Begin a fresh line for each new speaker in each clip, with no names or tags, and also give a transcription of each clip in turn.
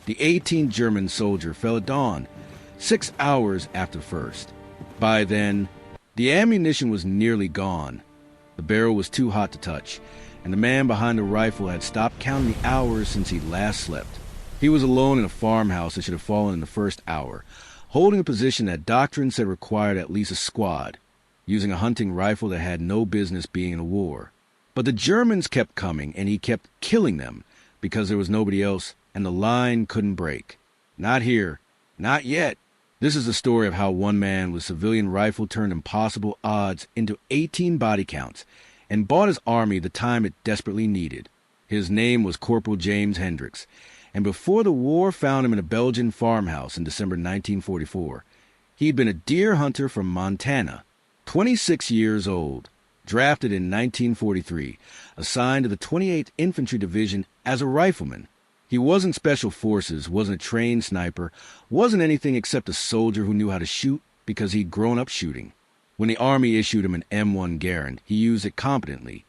The 18th German soldier fell at dawn, 6 hours after the first. By then, the ammunition was nearly gone. The barrel was too hot to touch, and the man behind the rifle had stopped counting the hours since he'd last slept. He was alone in a farmhouse that should have fallen in the first hour, holding a position that Doctrine said required at least a squad, using a hunting rifle that had no business being in a war. But the Germans kept coming, and he kept killing them because there was nobody else, and the line couldn't break. Not here. Not yet. This is the story of how one man with civilian rifle turned impossible odds into 18 body counts and bought his army the time it desperately needed. His name was Corporal James Hendricks, and before the war found him in a Belgian farmhouse in December 1944. He'd been a deer hunter from Montana, 26 years old, drafted in 1943, assigned to the 28th Infantry Division as a rifleman. He wasn't Special Forces, wasn't a trained sniper, wasn't anything except a soldier who knew how to shoot because he'd grown up shooting. When the Army issued him an M1 Garand, he used it competently.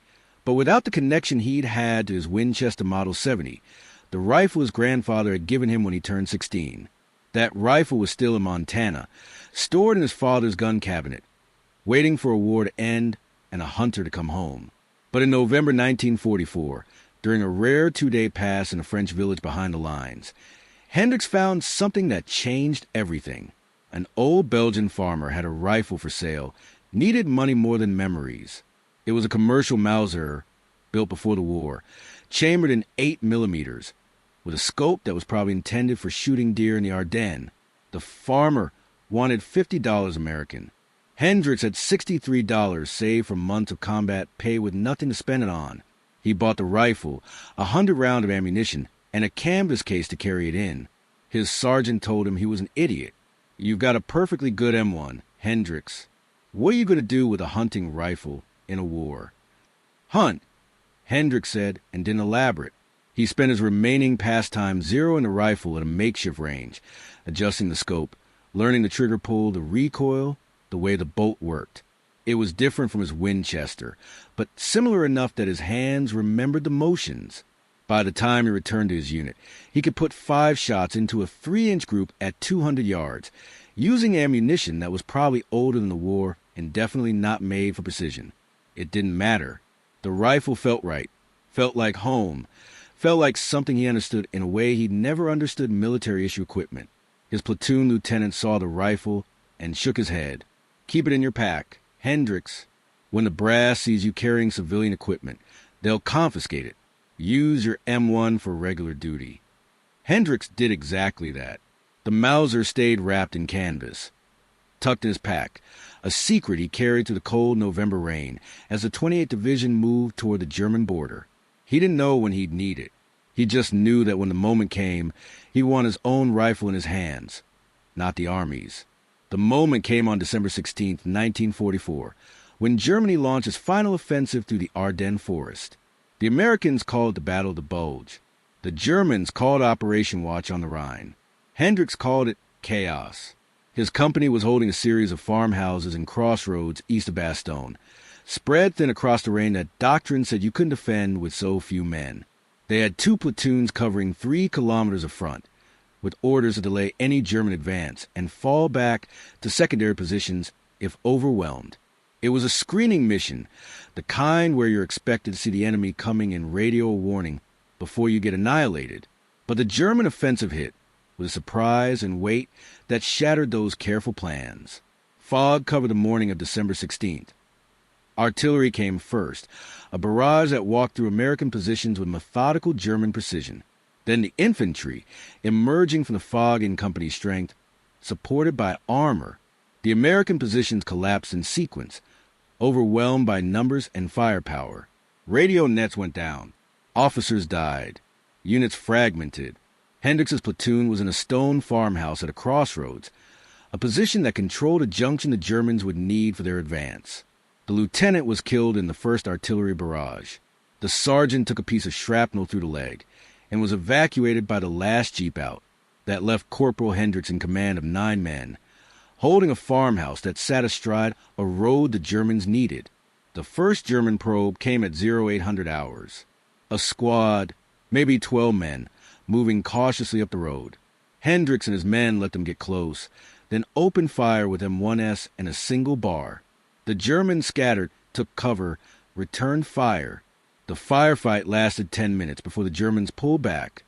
But without the connection he'd had to his Winchester Model 70, the rifle his grandfather had given him when he turned 16. That rifle was still in Montana, stored in his father's gun cabinet, waiting for a war to end and a hunter to come home. But in November 1944, during a rare 2-day pass in a French village behind the lines, Hendricks found something that changed everything. An old Belgian farmer had a rifle for sale, needed money more than memories. It was a commercial Mauser, built before the war, chambered in 8mm, with a scope that was probably intended for shooting deer in the Ardennes. The farmer wanted $50 American. Hendricks had $63 saved from months of combat pay with nothing to spend it on. He bought the rifle, 100 rounds of ammunition, and a canvas case to carry it in. His sergeant told him he was an idiot. "You've got a perfectly good M1, Hendricks. What are you going to do with a hunting rifle in a war?" "Hunt," Hendricks said, and didn't elaborate. He spent his remaining pastime zeroing the rifle at a makeshift range, adjusting the scope, learning the trigger pull, the recoil, the way the bolt worked. It was different from his Winchester, but similar enough that his hands remembered the motions. By the time he returned to his unit, he could put 5 shots into a 3-inch group at 200 yards, using ammunition that was probably older than the war and definitely not made for precision. It didn't matter. The rifle felt right, felt like home, felt like something he understood in a way he'd never understood military-issue equipment. His platoon lieutenant saw the rifle and shook his head. "Keep it in your pack. Hendricks, when the brass sees you carrying civilian equipment, they'll confiscate it. Use your M1 for regular duty." Hendricks did exactly that. The Mauser stayed wrapped in canvas, tucked in his pack, a secret he carried through the cold November rain as the 28th Division moved toward the German border. He didn't know when he'd need it. He just knew that when the moment came, he wanted his own rifle in his hands, not the Army's. The moment came on December 16, 1944, when Germany launched its final offensive through the Ardennes forest. The Americans called it the Battle of the Bulge. The Germans called Operation Watch on the Rhine. Hendricks called it chaos. His company was holding a series of farmhouses in Crossroads east of Bastogne, spread thin across terrain that Doctrine said you couldn't defend with so few men. They had 2 platoons covering 3 kilometers of front, with orders to delay any German advance and fall back to secondary positions if overwhelmed. It was a screening mission, the kind where you're expected to see the enemy coming in radio warning before you get annihilated. But the German offensive hit with a surprise and weight that shattered those careful plans. Fog covered the morning of December 16th. Artillery came first, a barrage that walked through American positions with methodical German precision. Then the infantry, emerging from the fog in company strength, supported by armor. The American positions collapsed in sequence, overwhelmed by numbers and firepower. Radio nets went down. Officers died. Units fragmented. Hendricks's platoon was in a stone farmhouse at a crossroads, a position that controlled a junction the Germans would need for their advance. The lieutenant was killed in the first artillery barrage. The sergeant took a piece of shrapnel through the leg and was evacuated by the last jeep out. That left Corporal Hendricks in command of 9 men, holding a farmhouse that sat astride a road the Germans needed. The first German probe came at 0800 hours. A squad, maybe 12 men, moving cautiously up the road. Hendricks and his men let them get close, then opened fire with M1S and a single bar. The Germans scattered, took cover, returned fire. The firefight lasted 10 minutes before the Germans pulled back,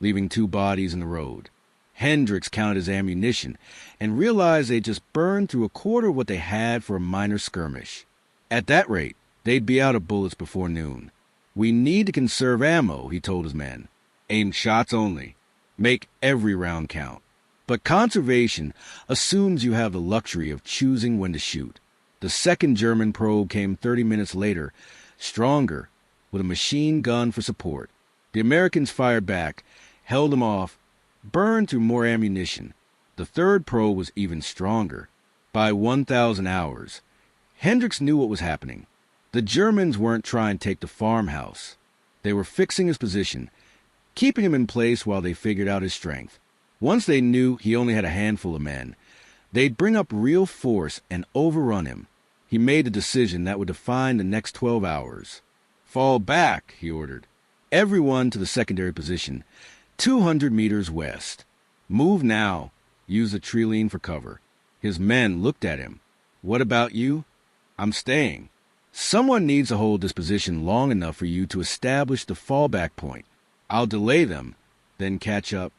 leaving 2 bodies in the road. Hendricks counted his ammunition and realized they'd just burned through a quarter of what they had for a minor skirmish. At that rate, they'd be out of bullets before noon. "We need to conserve ammo," he told his men. "Aim shots only. Make every round count." But conservation assumes you have the luxury of choosing when to shoot. The second German probe came 30 minutes later, stronger, with a machine gun for support. The Americans fired back, held them off, burned through more ammunition. The third probe was even stronger. By 1,000 hours, Hendricks knew what was happening. The Germans weren't trying to take the farmhouse. They were fixing his position, keeping him in place while they figured out his strength. Once they knew he only had a handful of men, they'd bring up real force and overrun him. He made a decision that would define the next 12 hours. "Fall back," he ordered. "Everyone to the secondary position, 200 meters west. Move now. Use the tree lean for cover." His men looked at him. "What about you?" "I'm staying." "Someone needs to hold this position long enough for you to establish the fallback point. I'll delay them, then catch up."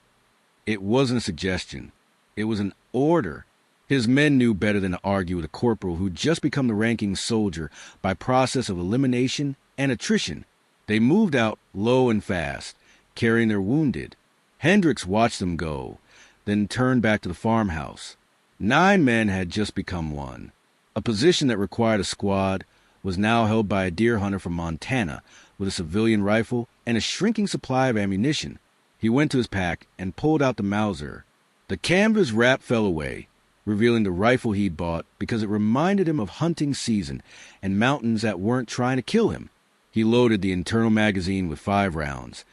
It wasn't a suggestion. It was an order. His men knew better than to argue with a corporal who'd just become the ranking soldier by process of elimination and attrition. They moved out low and fast, carrying their wounded. Hendricks watched them go, then turned back to the farmhouse. 9 men had just become 1. A position that required a squad was now held by a deer hunter from Montana with a civilian rifle and a shrinking supply of ammunition. He went to his pack and pulled out the Mauser. The canvas wrap fell away, revealing the rifle he'd bought because it reminded him of hunting season and mountains that weren't trying to kill him. He loaded the internal magazine with 5 rounds,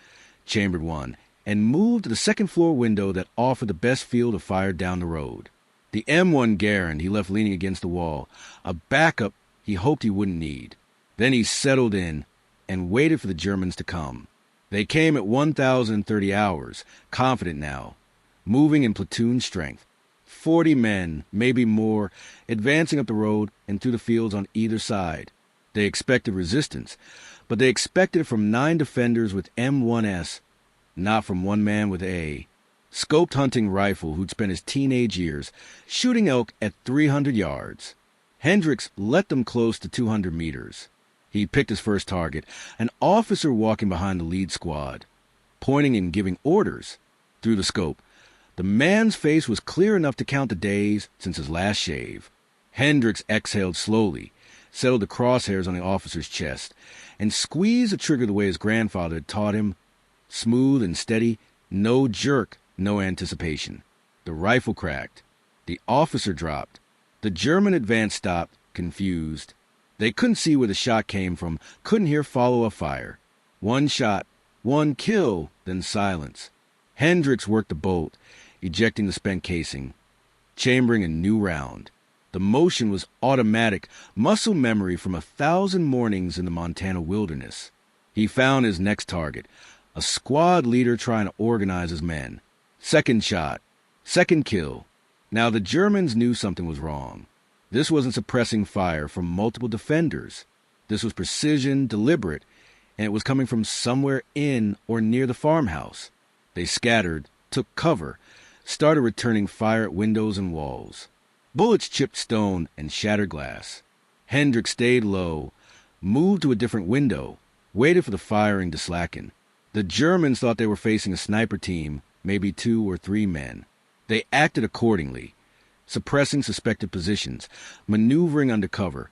chambered 1, and moved to the second-floor window that offered the best field of fire down the road. The M1 Garand he left leaning against the wall, a backup he hoped he wouldn't need. Then he settled in and waited for the Germans to come. They came at 1,030 hours, confident now, moving in platoon strength. 40 men, maybe more, advancing up the road and through the fields on either side. They expected resistance, but they expected it from 9 defenders with M1S, not from one man with A. Scoped hunting rifle who'd spent his teenage years shooting elk at 300 yards. Hendricks let them close to 200 meters. He picked his first target, an officer walking behind the lead squad, pointing and giving orders. Through the scope, the man's face was clear enough to count the days since his last shave. Hendricks exhaled slowly, settled the crosshairs on the officer's chest, and squeezed the trigger the way his grandfather had taught him. Smooth and steady, no jerk, no anticipation. The rifle cracked. The officer dropped. The German advance stopped, confused. They couldn't see where the shot came from, couldn't hear follow-up fire. 1 shot, 1 kill, then silence. Hendricks worked the bolt, ejecting the spent casing, chambering a new round. The motion was automatic, muscle memory from 1,000 mornings in the Montana wilderness. He found his next target, a squad leader trying to organize his men. Second shot, second kill. Now the Germans knew something was wrong. This wasn't suppressing fire from multiple defenders. This was precision, deliberate, and it was coming from somewhere in or near the farmhouse. They scattered, took cover, started returning fire at windows and walls. Bullets chipped stone and shattered glass. Hendricks stayed low, moved to a different window, waited for the firing to slacken. The Germans thought they were facing a sniper team, maybe 2 or 3 men. They acted accordingly, suppressing suspected positions, maneuvering under cover,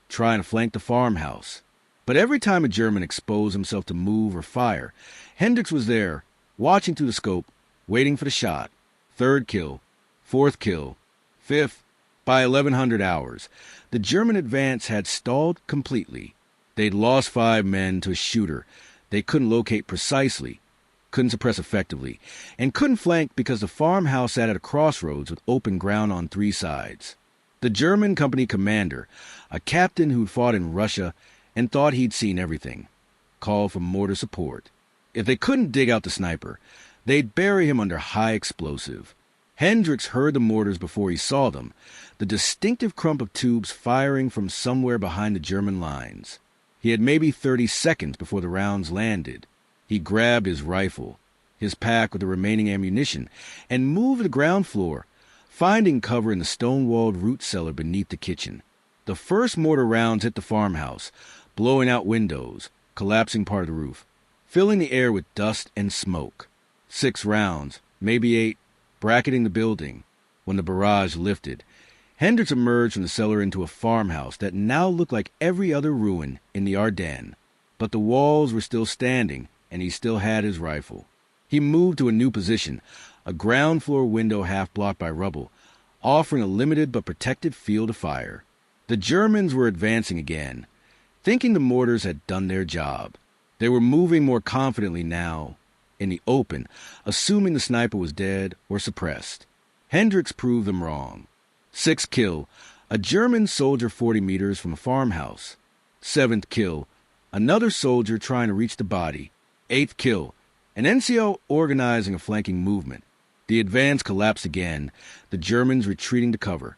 trying to flank the farmhouse. But every time a German exposed himself to move or fire, Hendricks was there, watching through the scope, waiting for the shot. 3rd kill, 4th kill, 5th. By 1,100 hours, the German advance had stalled completely. They'd lost 5 men to a shooter they couldn't locate precisely, couldn't suppress effectively, and couldn't flank because the farmhouse sat at a crossroads with open ground on 3 sides. The German company commander, a captain who'd fought in Russia and thought he'd seen everything, called for mortar support. If they couldn't dig out the sniper, They'd bury him under high explosive. Hendricks heard the mortars before he saw them, the distinctive crump of tubes firing from somewhere behind the German lines. He had maybe 30 seconds before the rounds landed. He grabbed his rifle, his pack with the remaining ammunition, and moved to the ground floor, finding cover in the stone-walled root cellar beneath the kitchen. The first mortar rounds hit the farmhouse, blowing out windows, collapsing part of the roof, filling the air with dust and smoke. 6 rounds, maybe 8, bracketing the building. When the barrage lifted, Hendricks emerged from the cellar into a farmhouse that now looked like every other ruin in the Ardennes. But the walls were still standing, and he still had his rifle. He moved to a new position, a ground-floor window half blocked by rubble, offering a limited but protected field of fire. The Germans were advancing again, thinking the mortars had done their job. They were moving more confidently now, in the open, assuming the sniper was dead or suppressed. Hendricks proved them wrong. 6th kill, a German soldier 40 meters from a farmhouse. 7th kill, another soldier trying to reach the body. 8th kill, an NCO organizing a flanking movement. The advance collapsed again, the Germans retreating to cover,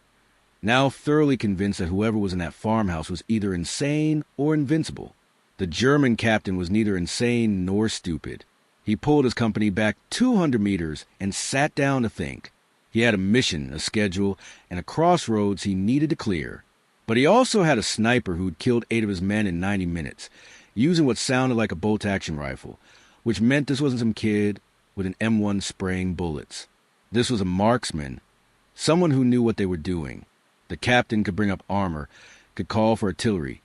now thoroughly convinced that whoever was in that farmhouse was either insane or invincible. The German captain was neither insane nor stupid. He pulled his company back 200 meters and sat down to think. He had a mission, a schedule, and a crossroads he needed to clear. But he also had a sniper who'd killed 8 of his men in 90 minutes, using what sounded like a bolt-action rifle, which meant this wasn't some kid with an M1 spraying bullets. This was a marksman, someone who knew what they were doing. The captain could bring up armor, could call for artillery,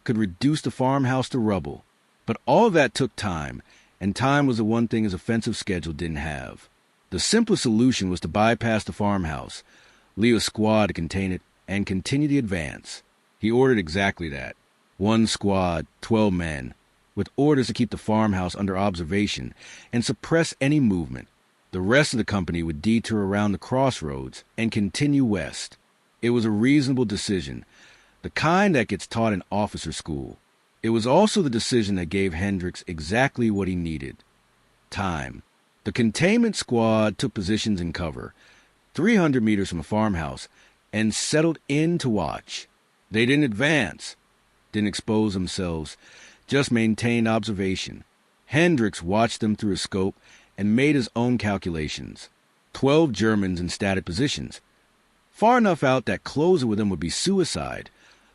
could reduce the farmhouse to rubble. But all of that took time, and time was the one thing his offensive schedule didn't have. The simplest solution was to bypass the farmhouse, leave a squad to contain it, and continue the advance. He ordered exactly that. 1 squad, 12 men, with orders to keep the farmhouse under observation and suppress any movement. The rest of the company would detour around the crossroads and continue west. It was a reasonable decision, the kind that gets taught in officer school. It was also the decision that gave Hendricks exactly what he needed: time. The containment squad took positions in cover, 300 meters from a farmhouse, and settled in to watch. They didn't advance, didn't expose themselves, just maintained observation. Hendricks watched them through a scope and made his own calculations. 12 Germans in static positions, far enough out that closing with them would be suicide,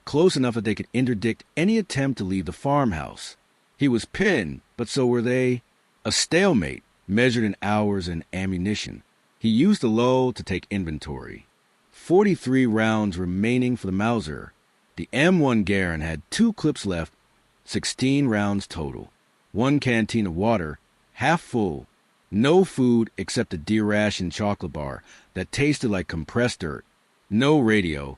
close enough that they could interdict any attempt to leave the farmhouse. He was pinned, but so were they. A stalemate, measured in hours and ammunition. He used the lull to take inventory. 43 rounds remaining for the Mauser. The M1 Garand had 2 clips left, 16 rounds total. 1 canteen of water, half full. No food except a deer ration chocolate bar that tasted like compressed dirt. No radio,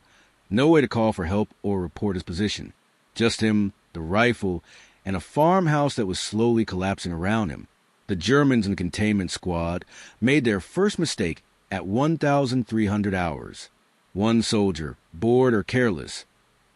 no way to call for help or report his position. Just him, the rifle, and a farmhouse that was slowly collapsing around him. The Germans in the containment squad made their first mistake at 1,300 hours. 1 soldier, bored or careless,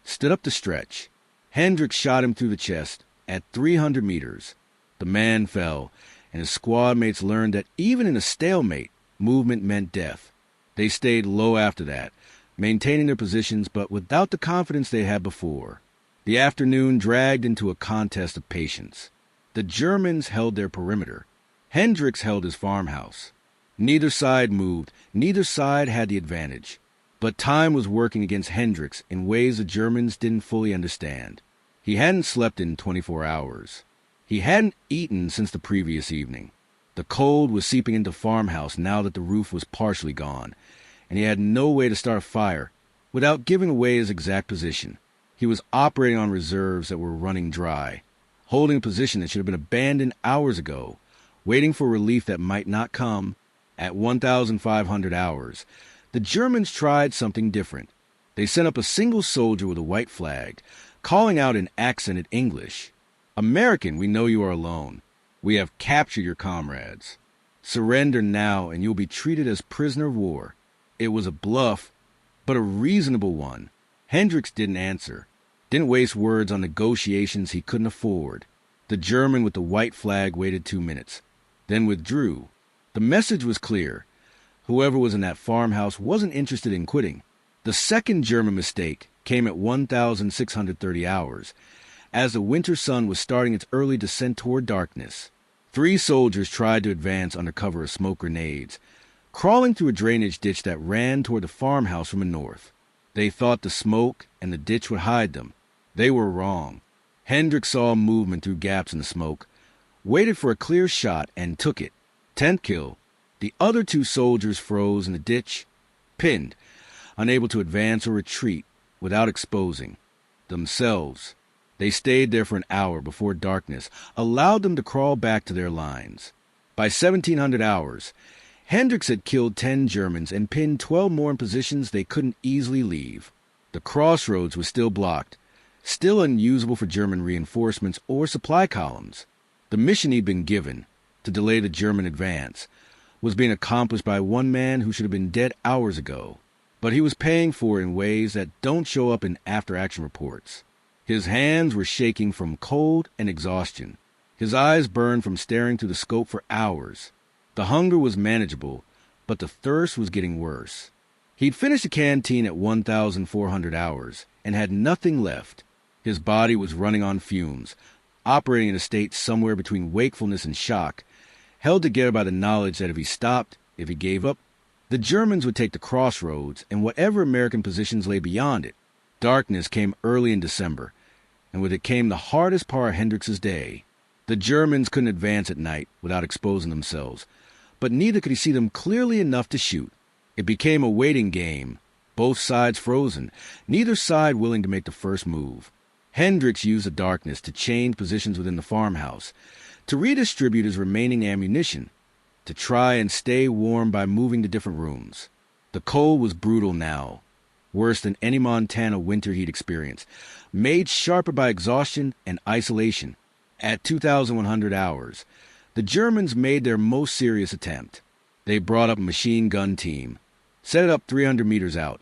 stood up to stretch. Hendricks shot him through the chest at 300 meters. The man fell, and his squad mates learned that even in a stalemate, movement meant death. They stayed low after that, maintaining their positions but without the confidence they had before. The afternoon dragged into a contest of patience. The Germans held their perimeter. Hendricks held his farmhouse. Neither side moved, neither side had the advantage. But time was working against Hendricks in ways the Germans didn't fully understand. He hadn't slept in 24 hours. He hadn't eaten since the previous evening. The cold was seeping into the farmhouse now that the roof was partially gone, and he had no way to start a fire without giving away his exact position. He was operating on reserves that were running dry, holding a position that should have been abandoned hours ago, waiting for relief that might not come. At 1,500 hours, the Germans tried something different. They sent up a single soldier with a white flag, calling out in accented English, "American, we know you are alone. We have captured your comrades. Surrender now and you'll be treated as prisoner of war." It was a bluff, but a reasonable one. Hendricks didn't answer, didn't waste words on negotiations he couldn't afford. The German with the white flag waited 2 minutes, then withdrew. The message was clear. Whoever was in that farmhouse wasn't interested in quitting. The second German mistake came at 1,630 hours, as the winter sun was starting its early descent toward darkness. 3 soldiers tried to advance under cover of smoke grenades, crawling through a drainage ditch that ran toward the farmhouse from the north. They thought the smoke and the ditch would hide them. They were wrong. Hendricks saw movement through gaps in the smoke, waited for a clear shot, and took it. 10th kill. The other 2 soldiers froze in the ditch, pinned, unable to advance or retreat without exposing themselves. They stayed there for an hour before darkness allowed them to crawl back to their lines. By 1700 hours, Hendricks had killed 10 Germans and pinned 12 more in positions they couldn't easily leave. The crossroads was still blocked, still unusable for German reinforcements or supply columns. The mission he'd been given, to delay the German advance, was being accomplished by one man who should have been dead hours ago. But he was paying for it in ways that don't show up in after-action reports. His hands were shaking from cold and exhaustion. His eyes burned from staring through the scope for hours. The hunger was manageable, but the thirst was getting worse. He'd finished the canteen at 1,400 hours and had nothing left. His body was running on fumes, operating in a state somewhere between wakefulness and shock, held together by the knowledge that if he stopped, if he gave up, the Germans would take the crossroads and whatever American positions lay beyond it. Darkness came early in December, and with it came the hardest part of Hendricks's day. The Germans couldn't advance at night without exposing themselves, but neither could he see them clearly enough to shoot. It became a waiting game, both sides frozen, neither side willing to make the first move. Hendricks used the darkness to change positions within the farmhouse, to redistribute his remaining ammunition, to try and stay warm by moving to different rooms. The cold was brutal now, worse than any Montana winter he'd experienced, made sharper by exhaustion and isolation. At 2,100 hours, the Germans made their most serious attempt. They brought up a machine gun team, set it up 300 meters out,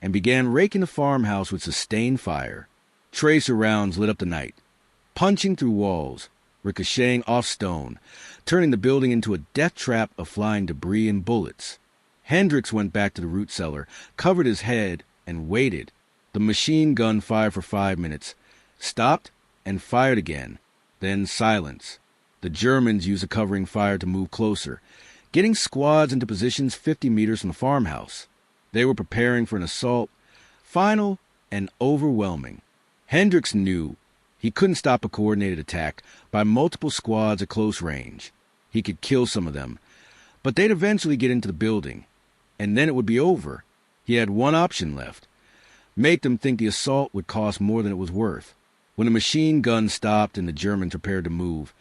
and began raking the farmhouse with sustained fire. Tracer rounds lit up the night, punching through walls, ricocheting off stone, turning the building into a death trap of flying debris and bullets. Hendricks went back to the root cellar, covered his head, and waited. The machine gun fired for 5 minutes, stopped, and fired again. Then silence. The Germans used a covering fire to move closer, getting squads into positions 50 meters from the farmhouse. They were preparing for an assault, final and overwhelming. Hendricks knew he couldn't stop a coordinated attack by multiple squads at close range. He could kill some of them, but they'd eventually get into the building, and then it would be over. He had one option left: make them think the assault would cost more than it was worth. When the machine gun stopped and the Germans prepared to move,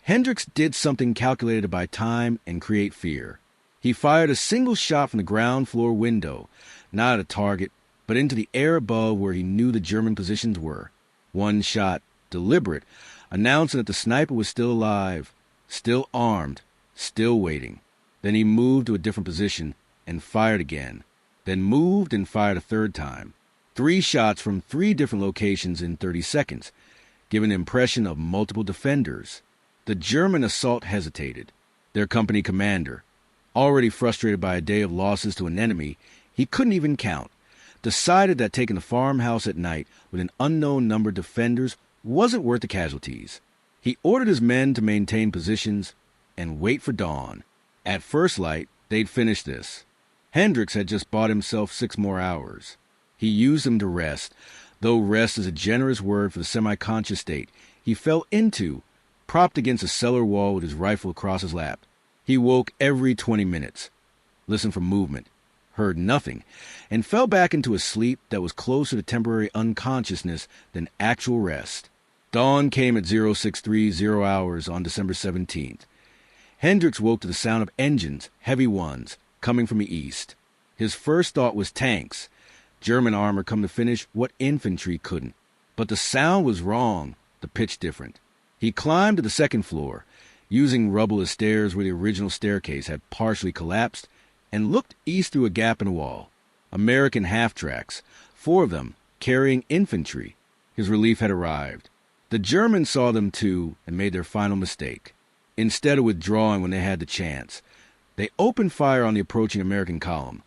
Hendricks did something calculated to buy time and create fear. He fired a single shot from the ground floor window, not at a target, but into the air above where he knew the German positions were. One shot, deliberate, announcing that the sniper was still alive, still armed, still waiting. Then he moved to a different position and fired again, then moved and fired a third time. 3 shots from 3 different locations in 30 seconds, giving an impression of multiple defenders. The German assault hesitated. Their company commander, already frustrated by a day of losses to an enemy he couldn't even count, decided that taking the farmhouse at night with an unknown number of defenders wasn't worth the casualties. He ordered his men to maintain positions and wait for dawn. At first light, they'd finish this. Hendricks had just bought himself 6 more hours. He used them to rest, though rest is a generous word for the semi-conscious state he fell into, propped against a cellar wall with his rifle across his lap. He woke every 20 minutes, listened for movement, heard nothing, and fell back into a sleep that was closer to temporary unconsciousness than actual rest. Dawn came at 0630 hours on December 17th. Hendricks woke to the sound of engines, heavy ones, coming from the east. His first thought was tanks. German armor come to finish what infantry couldn't. But the sound was wrong, the pitch different. He climbed to the 2nd floor, using rubble as stairs where the original staircase had partially collapsed, and looked east through a gap in the wall. American half-tracks, 4 of them carrying infantry. His relief had arrived. The Germans saw them too and made their final mistake. Instead of withdrawing when they had the chance, They opened fire on the approaching American column,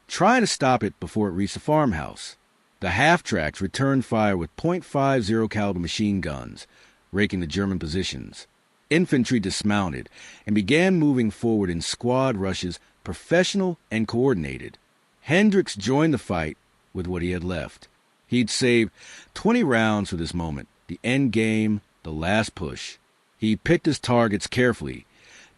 trying to stop it before it reached the farmhouse. The half-tracks returned fire with .50 caliber machine guns, raking the German positions. Infantry dismounted and began moving forward in squad rushes, professional and coordinated. Hendricks joined the fight with what he had left. He'd saved 20 rounds for this moment, the end game, the last push. He picked his targets carefully,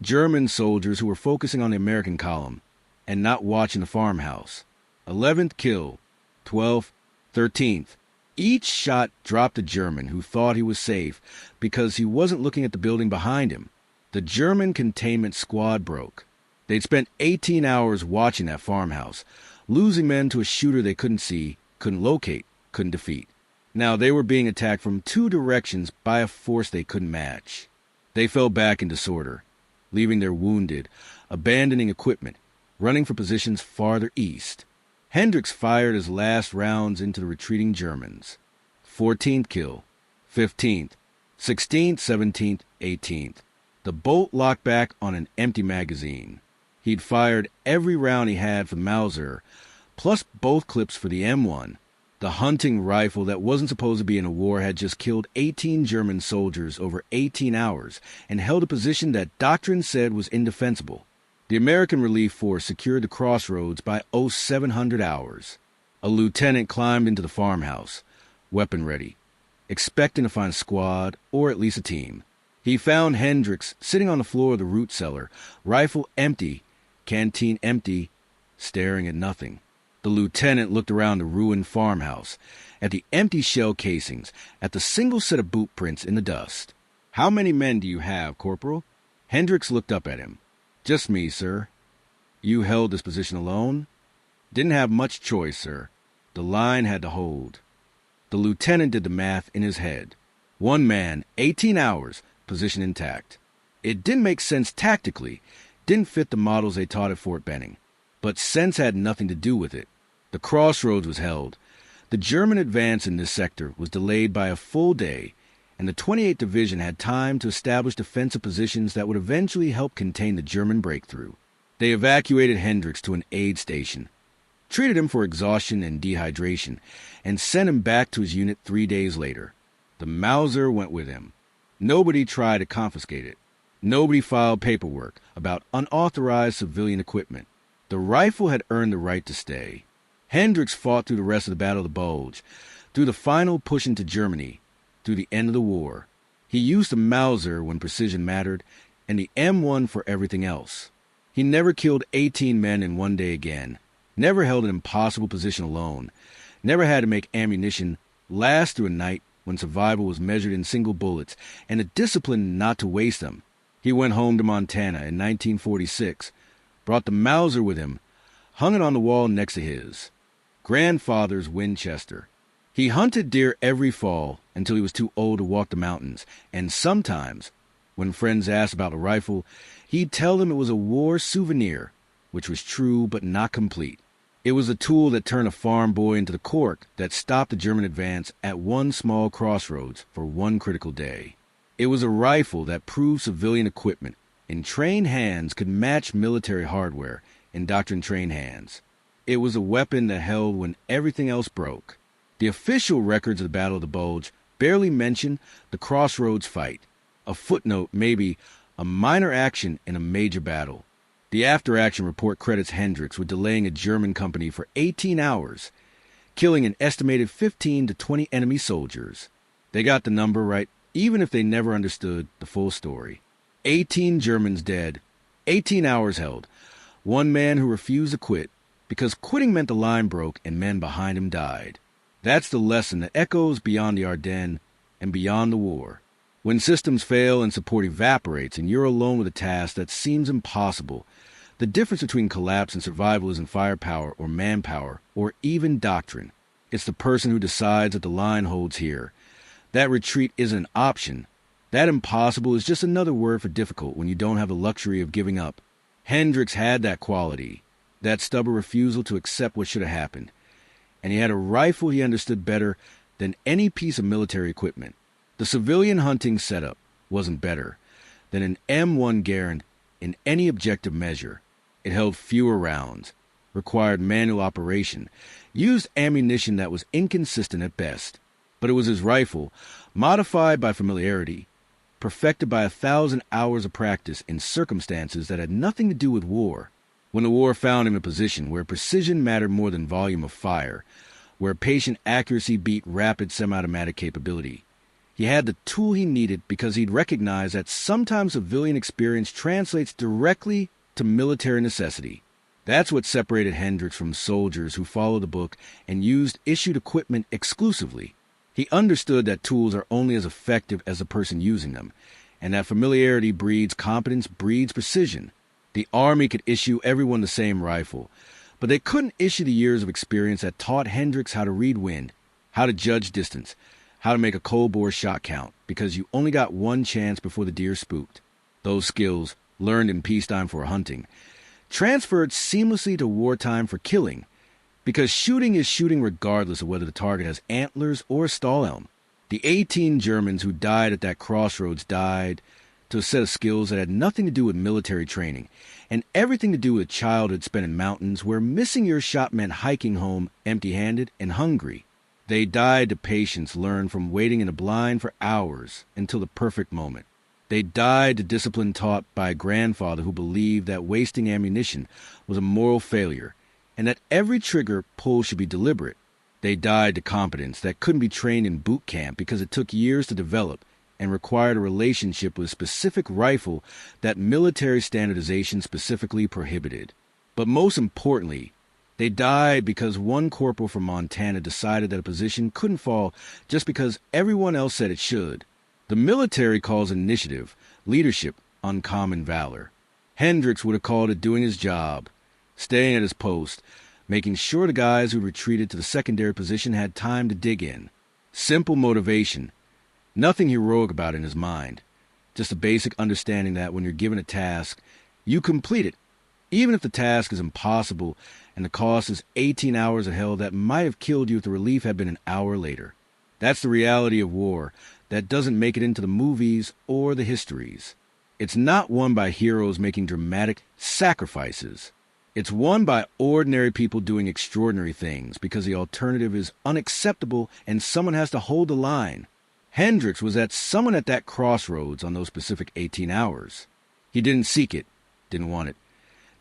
German soldiers who were focusing on the American column and not watching the farmhouse. 11th kill, 12th, 13th. Each shot dropped a German who thought he was safe because he wasn't looking at the building behind him. The German containment squad broke. They'd spent 18 hours watching that farmhouse, losing men to a shooter they couldn't see, couldn't locate, couldn't defeat. Now they were being attacked from 2 directions by a force they couldn't match. They fell back in disorder, leaving their wounded, abandoning equipment, running for positions farther east. Hendricks fired his last rounds into the retreating Germans. 14th kill, 15th, 16th, 17th, 18th. The bolt locked back on an empty magazine. He'd fired every round he had for the Mauser, plus both clips for the M1. The hunting rifle that wasn't supposed to be in a war had just killed 18 German soldiers over 18 hours and held a position that Doctrine said was indefensible. The American relief force secured the crossroads by 0700 hours. A lieutenant climbed into the farmhouse, weapon ready, expecting to find a squad or at least a team. He found Hendricks sitting on the floor of the root cellar, rifle empty, canteen empty, staring at nothing. The lieutenant looked around the ruined farmhouse, at the empty shell casings, at the single set of boot prints in the dust. "How many men do you have, Corporal?" Hendricks looked up at him. "Just me, sir." "You held this position alone?" "Didn't have much choice, sir. The line had to hold." The lieutenant did the math in his head. 1 man, 18 hours, position intact. It didn't make sense tactically, didn't fit the models they taught at Fort Benning. But sense had nothing to do with it. The crossroads was held. The German advance in this sector was delayed by a full day, and the 28th Division had time to establish defensive positions that would eventually help contain the German breakthrough. They evacuated Hendricks to an aid station, treated him for exhaustion and dehydration, and sent him back to his unit 3 days later. The Mauser went with him. Nobody tried to confiscate it. Nobody filed paperwork about unauthorized civilian equipment. The rifle had earned the right to stay. Hendricks fought through the rest of the Battle of the Bulge, through the final push into Germany, through the end of the war. He used the Mauser when precision mattered, and the M1 for everything else. He never killed 18 men in 1 day again, never held an impossible position alone, never had to make ammunition last through a night when survival was measured in single bullets, and a discipline not to waste them. He went home to Montana in 1946, brought the Mauser with him, hung it on the wall next to his grandfather's Winchester. He hunted deer every fall until he was too old to walk the mountains, and sometimes, when friends asked about the rifle, he'd tell them it was a war souvenir, which was true but not complete. It was a tool that turned a farm boy into the cork that stopped the German advance at one small crossroads for one critical day. It was a rifle that proved civilian equipment in trained hands could match military hardware in Doctrine-trained hands. It was a weapon that held when everything else broke. The official records of the Battle of the Bulge barely mention the crossroads fight, a footnote maybe, a minor action in a major battle. The after-action report credits Hendricks with delaying a German company for 18 hours, killing an estimated 15 to 20 enemy soldiers. They got the number right, even if they never understood the full story. 18 Germans dead, 18 hours held, 1 man who refused to quit because quitting meant the line broke and men behind him died. That's the lesson that echoes beyond the Ardennes and beyond the war. When systems fail and support evaporates and you're alone with a task that seems impossible, the difference between collapse and survival isn't firepower or manpower or even doctrine. It's the person who decides that the line holds here. That retreat isn't an option. That impossible is just another word for difficult when you don't have the luxury of giving up. Hendricks had that quality, that stubborn refusal to accept what should have happened. And he had a rifle he understood better than any piece of military equipment. The civilian hunting setup wasn't better than an M1 Garand in any objective measure. It held fewer rounds, required manual operation, used ammunition that was inconsistent at best. But it was his rifle, modified by familiarity, perfected by 1,000 hours of practice in circumstances that had nothing to do with war. When the war found him in a position where precision mattered more than volume of fire, where patient accuracy beat rapid semi-automatic capability, he had the tool he needed because he'd recognized that sometimes civilian experience translates directly to military necessity. That's what separated Hendricks from soldiers who followed the book and used issued equipment exclusively. He understood that tools are only as effective as the person using them, and that familiarity breeds competence, breeds precision. The Army could issue everyone the same rifle, but they couldn't issue the years of experience that taught Hendricks how to read wind, how to judge distance, how to make a cold-bore shot count, because you only got one chance before the deer spooked. Those skills, learned in peacetime for hunting, transferred seamlessly to wartime for killing, because shooting is shooting regardless of whether the target has antlers or a stall elm. The 18 Germans who died at that crossroads died to a set of skills that had nothing to do with military training and everything to do with childhood spent in mountains where missing your shot meant hiking home empty-handed and hungry. They died to patience learned from waiting in a blind for hours until the perfect moment. They died to discipline taught by a grandfather who believed that wasting ammunition was a moral failure and that every trigger pull should be deliberate. They died to competence that couldn't be trained in boot camp because it took years to develop and required a relationship with a specific rifle that military standardization specifically prohibited. But most importantly, they died because one corporal from Montana decided that a position couldn't fall just because everyone else said it should. The military calls initiative, leadership, uncommon valor. Hendricks would have called it doing his job, staying at his post, making sure the guys who retreated to the secondary position had time to dig in. Simple motivation, nothing heroic about it in his mind, just a basic understanding that when you're given a task, you complete it, even if the task is impossible and the cost is 18 hours of hell that might have killed you if the relief had been an hour later. That's the reality of war that doesn't make it into the movies or the histories. It's not won by heroes making dramatic sacrifices. It's won by ordinary people doing extraordinary things because the alternative is unacceptable and someone has to hold the line. Hendricks was someone at that crossroads on those specific 18 hours. He didn't seek it, didn't want it,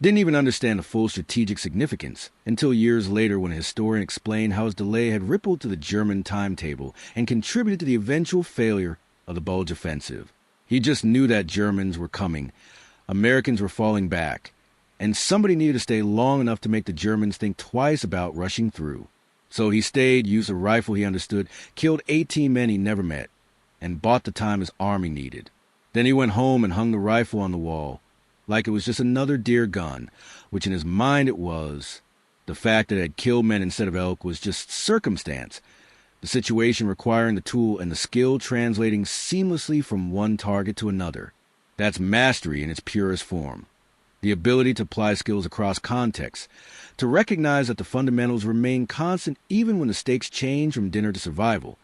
didn't even understand the full strategic significance until years later when a historian explained how his delay had rippled to the German timetable and contributed to the eventual failure of the Bulge offensive. He just knew that Germans were coming, Americans were falling back, and somebody needed to stay long enough to make the Germans think twice about rushing through. So he stayed, used a rifle he understood, killed 18 men he never met, and bought the time his army needed. Then he went home and hung the rifle on the wall, like it was just another deer gun, which in his mind it was. The fact that it had killed men instead of elk was just circumstance, the situation requiring the tool and the skill translating seamlessly from one target to another. That's mastery in its purest form. The ability to apply skills across contexts, to recognize that the fundamentals remain constant even when the stakes change from dinner to survival,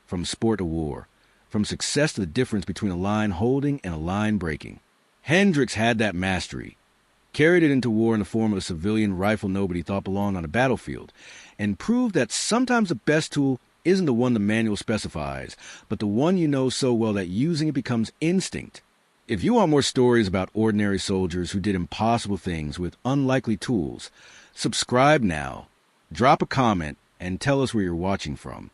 from sport to war, from success to the difference between a line holding and a line breaking. Hendricks had that mastery, carried it into war in the form of a civilian rifle nobody thought belonged on a battlefield, and proved that sometimes the best tool isn't the one the manual specifies, but the one you know so well that using it becomes instinct. If you want more stories about ordinary soldiers who did impossible things with unlikely tools, subscribe now, drop a comment, and tell us where you're watching from.